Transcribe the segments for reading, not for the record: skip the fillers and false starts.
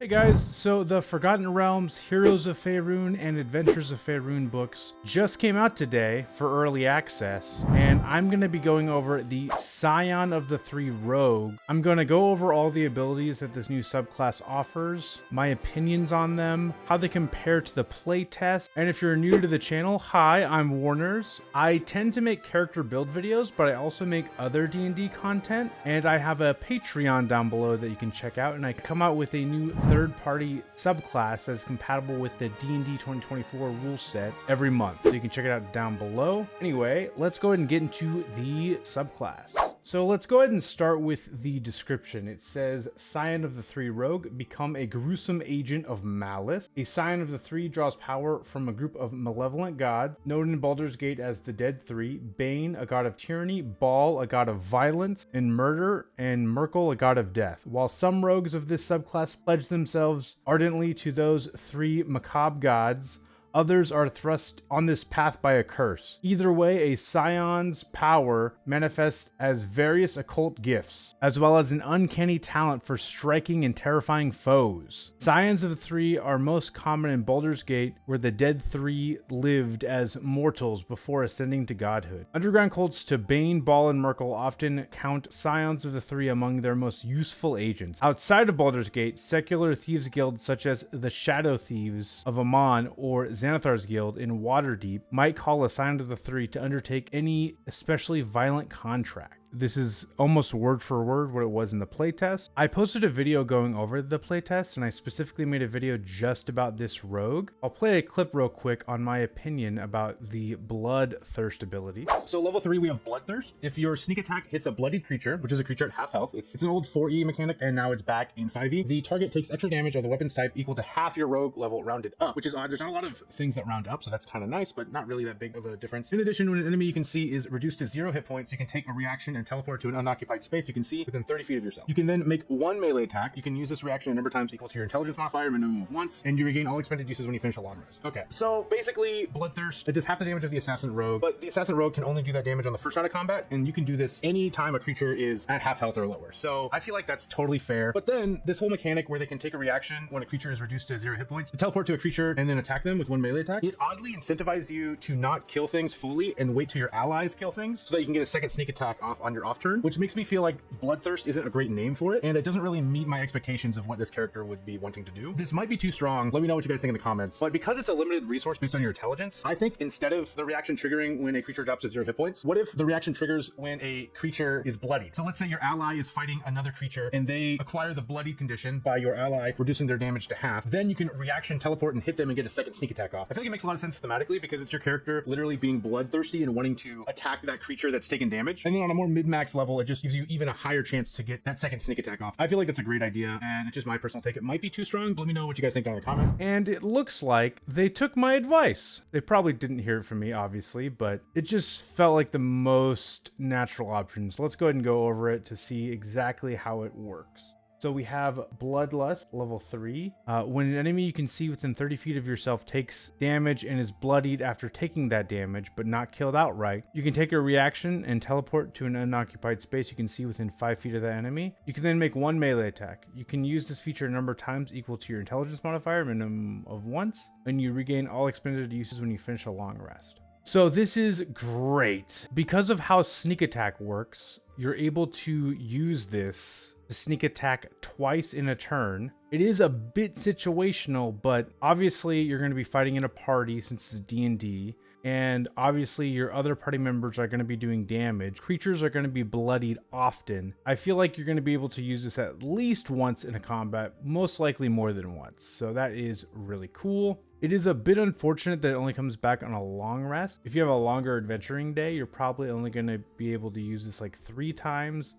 Hey guys, so the Forgotten Realms, Heroes of Faerun, and Adventures of Faerun books just came out today for early access, and I'm going to be going over the Scion of the Three Rogue. I'm going to go over all the abilities that this new subclass offers, my opinions on them, how they compare to the playtest, and if you're new to the channel, hi, I'm Warners. I tend to make character build videos, but I also make other D&D content, and I have a Patreon down below that you can check out, and I come out with a new third-party subclass that is compatible with the D&D 2024 rule set every month, so you can check it out down below. Anyway, let's go ahead and get into the subclass. So let's go ahead and start with the description. It says, Scion of the Three Rogue, become a gruesome agent of malice. A Scion of the Three draws power from a group of malevolent gods, known in Baldur's Gate as the Dead Three: Bane, a god of tyranny; Bhaal, a god of violence and murder; and Myrkul, a god of death. While some rogues of this subclass pledge themselves ardently to those three macabre gods, others are thrust on this path by a curse. Either way, a Scion's power manifests as various occult gifts, as well as an uncanny talent for striking and terrifying foes. Scions of the Three are most common in Baldur's Gate, where the Dead Three lived as mortals before ascending to godhood. Underground cults to Bane, Bhaal, and Myrkul often count Scions of the Three among their most useful agents. Outside of Baldur's Gate, secular thieves guilds such as the Shadow Thieves of Amon or Xanathar's Guild in Waterdeep might call a Scion of the Three to undertake any especially violent contract. This is almost word for word what it was in the playtest. I posted a video going over the playtest, and I specifically made a video just about this rogue. I'll play a clip real quick on my opinion about the Bloodthirst ability. So level 3, we have Bloodthirst. If your sneak attack hits a bloodied creature, which is a creature at half health, it's an old 4E mechanic, and now it's back in 5E. The target takes extra damage of the weapon's type equal to half your rogue level rounded up, which is odd. There's not a lot of things that round up, so that's kind of nice, but not really that big of a difference. In addition, when an enemy you can see is reduced to 0 hit points, you can take a reaction and teleport to an unoccupied space you can see within 30 feet of yourself. You can then make one melee attack. You can use this reaction a number of times equal to your intelligence modifier, minimum of once, and you regain all expended uses when you finish a long rest. Okay, so basically, Bloodthirst, it does half the damage of the Assassin Rogue, but the Assassin Rogue can only do that damage on the first round of combat, and you can do this anytime a creature is at half health or lower. So I feel like that's totally fair. But then this whole mechanic where they can take a reaction when a creature is reduced to 0 hit points, to teleport to a creature and then attack them with one melee attack, it oddly incentivizes you to not kill things fully and wait till your allies kill things so that you can get a second sneak attack off on your off turn, which makes me feel like Bloodthirst isn't a great name for it, and it doesn't really meet my expectations of what this character would be wanting to do. This might be too strong. Let me know what you guys think in the comments. But because it's a limited resource based on your intelligence, I think instead of the reaction triggering when a creature drops to 0 hit points, what if the reaction triggers when a creature is bloodied? So let's say your ally is fighting another creature and they acquire the bloodied condition by your ally reducing their damage to half. Then you can reaction teleport and hit them and get a second sneak attack off. I feel like it makes a lot of sense thematically because it's your character literally being bloodthirsty and wanting to attack that creature that's taken damage. And then on a more mid-max level, it just gives you even a higher chance to get that second sneak attack off. I feel like that's a great idea, and it's just my personal take. It might be too strong, but let me know what you guys think down in the comments. And it looks like they took my advice. They probably didn't hear it from me, obviously, but it just felt like the most natural option. So let's go ahead and go over it to see exactly how it works. So we have Bloodlust, level 3. When an enemy you can see within 30 feet of yourself takes damage and is bloodied after taking that damage, but not killed outright, you can take a reaction and teleport to an unoccupied space you can see within 5 feet of the enemy. You can then make one melee attack. You can use this feature a number of times equal to your intelligence modifier, minimum of once, and you regain all expended uses when you finish a long rest. So this is great. Because of how sneak attack works, you're able to use this sneak attack twice in a turn. It is a bit situational, but obviously you're going to be fighting in a party since it's D&D, and obviously your other party members are going to be doing damage. Creatures are going to be bloodied often. I feel like you're going to be able to use this at least once in a combat, most likely more than once. So that is really cool. It is a bit unfortunate that it only comes back on a long rest. If you have a longer adventuring day, you're probably only going to be able to use this like 3 times,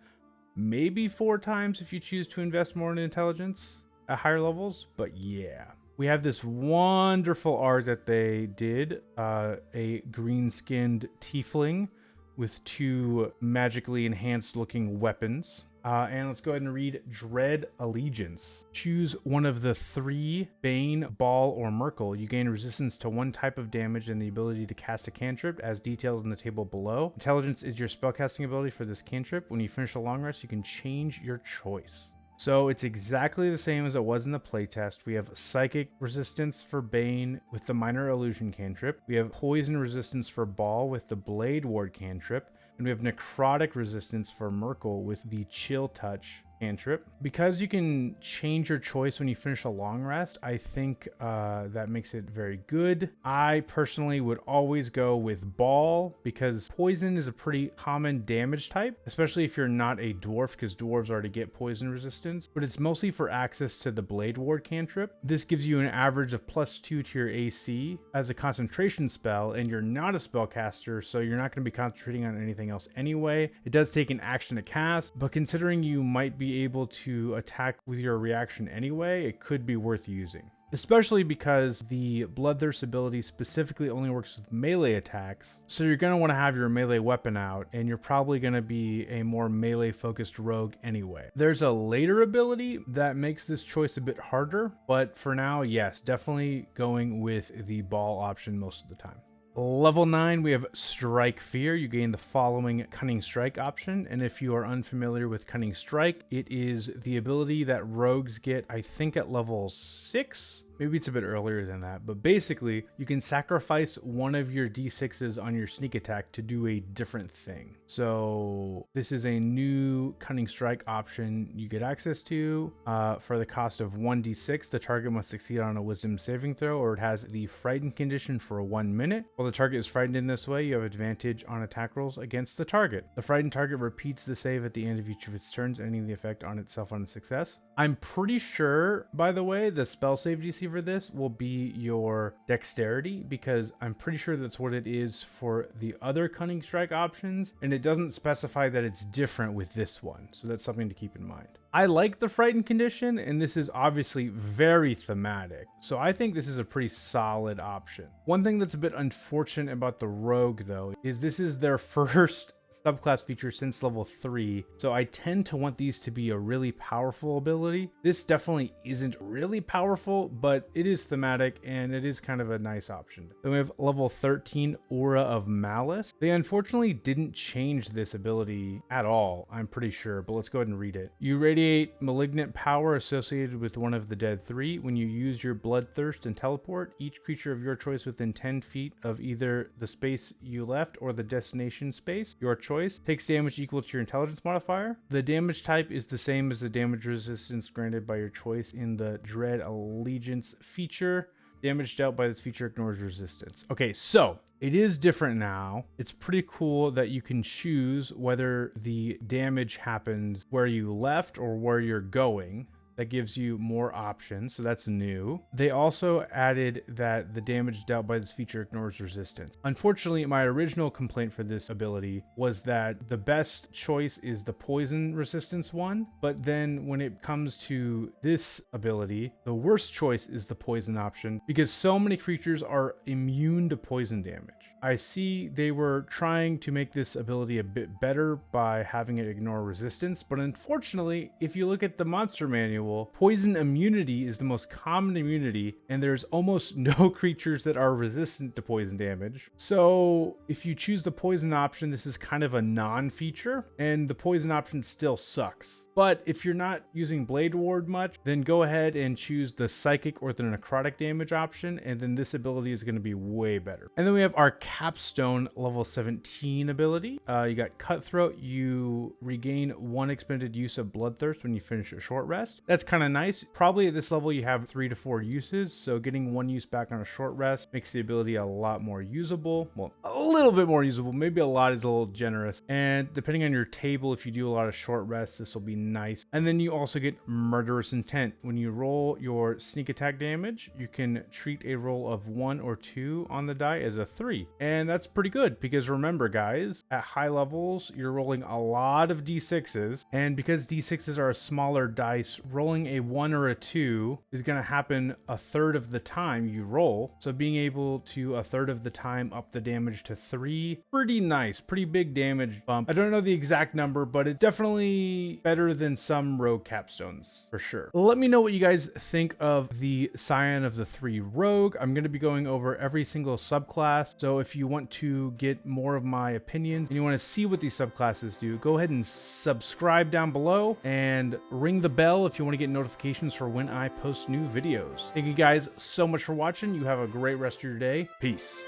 maybe 4 times if you choose to invest more in intelligence at higher levels, but yeah. We have this wonderful art that they did, a green-skinned tiefling with 2 magically enhanced looking weapons. And let's go ahead and read Dread Allegiance. Choose one of the 3, Bane, Bhaal, or Myrkul. You gain resistance to 1 type of damage and the ability to cast a cantrip as detailed in the table below. Intelligence is your spellcasting ability for this cantrip. When you finish a long rest, you can change your choice. So it's exactly the same as it was in the playtest. We have psychic resistance for Bane with the minor illusion cantrip. We have poison resistance for Bhaal with the blade ward cantrip. And we have necrotic resistance for Myrkul with the chill touch cantrip. Because you can change your choice when you finish a long rest, I think that makes it very good. I personally would always go with Bhaal because poison is a pretty common damage type, especially if you're not a dwarf, because dwarves already get poison resistance, but it's mostly for access to the blade ward cantrip. This gives you an average of +2 to your AC as a concentration spell, and you're not a spellcaster, so you're not going to be concentrating on anything else anyway. It does take an action to cast, but considering you might be able to attack with your reaction anyway, it could be worth using. Especially because the Bloodthirst ability specifically only works with melee attacks, so you're going to want to have your melee weapon out, and you're probably going to be a more melee focused rogue anyway. There's a later ability that makes this choice a bit harder, but for now, yes, definitely going with the Bhaal option most of the time. Level 9, we have Strike Fear. You gain the following Cunning Strike option, and if you are unfamiliar with Cunning Strike, it is the ability that rogues get, I think, at level 6. Maybe it's a bit earlier than that, but basically you can sacrifice one of your d6s on your sneak attack to do a different thing. So this is a new Cunning Strike option you get access to for the cost of 1d6. The target must succeed on a wisdom saving throw, or it has the frightened condition for 1 minute. While the target is frightened in this way, you have advantage on attack rolls against the target. The frightened target repeats the save at the end of each of its turns, ending the effect on itself on a success. I'm pretty sure, by the way, the spell save DC for this will be your dexterity, because I'm pretty sure that's what it is for the other Cunning Strike options, and it doesn't specify that it's different with this one, so that's something to keep in mind. I like the frightened condition, and this is obviously very thematic, so I think this is a pretty solid option. One thing that's a bit unfortunate about the rogue, though, is this is their first subclass feature since level 3, so I tend to want these to be a really powerful ability. This definitely isn't really powerful, but it is thematic and it is kind of a nice option. Then we have level 13, Aura of Malice. They unfortunately didn't change this ability at all, I'm pretty sure, but let's go ahead and read it. You radiate malignant power associated with one of the dead 3. When you use your Bloodthirst and teleport, each creature of your choice within 10 feet of either the space you left or the destination space your choice takes damage equal to your intelligence modifier. The damage type is the same as the damage resistance granted by your choice in the Dread Allegiance feature. Damage dealt by this feature ignores resistance. Okay, so it is different now. It's pretty cool that you can choose whether the damage happens where you left or where you're going. That gives you more options, so that's new. They also added that the damage dealt by this feature ignores resistance. Unfortunately, my original complaint for this ability was that the best choice is the poison resistance one, but then when it comes to this ability, the worst choice is the poison option, because so many creatures are immune to poison damage. I see they were trying to make this ability a bit better by having it ignore resistance, but unfortunately, if you look at the monster manual, poison immunity is the most common immunity, and there's almost no creatures that are resistant to poison damage. So if you choose the poison option, this is kind of a non-feature, and the poison option still sucks. But if you're not using Blade Ward much, then go ahead and choose the Psychic or the Necrotic damage option, and then this ability is going to be way better. And then we have our Capstone level 17 ability. You got Cutthroat. You regain 1 expended use of Bloodthirst when you finish a short rest. That's kind of nice. Probably at this level you have 3 to 4 uses, so getting 1 use back on a short rest makes the ability a lot more usable. Well, a little bit more usable. Maybe a lot is a little generous. And depending on your table, if you do a lot of short rests, this will be nice. And then you also get Murderous Intent. When you roll your sneak attack damage, you can treat a roll of 1 or 2 on the die as a 3. And that's pretty good, because remember guys, at high levels, you're rolling a lot of d6s, and because d6s are a smaller dice, rolling a 1 or a 2 is going to happen a third of the time you roll. So being able to a third of the time up the damage to 3, pretty nice, pretty big damage bump. I don't know the exact number, but it's definitely better better than some rogue capstones, for sure. Let me know what you guys think of the Scion of the 3 rogue. I'm going to be going over every single subclass, so if you want to get more of my opinions and you want to see what these subclasses do, go ahead and subscribe down below and ring the bell if you want to get notifications for when I post new videos. Thank you guys so much for watching. You have a great rest of your day. Peace.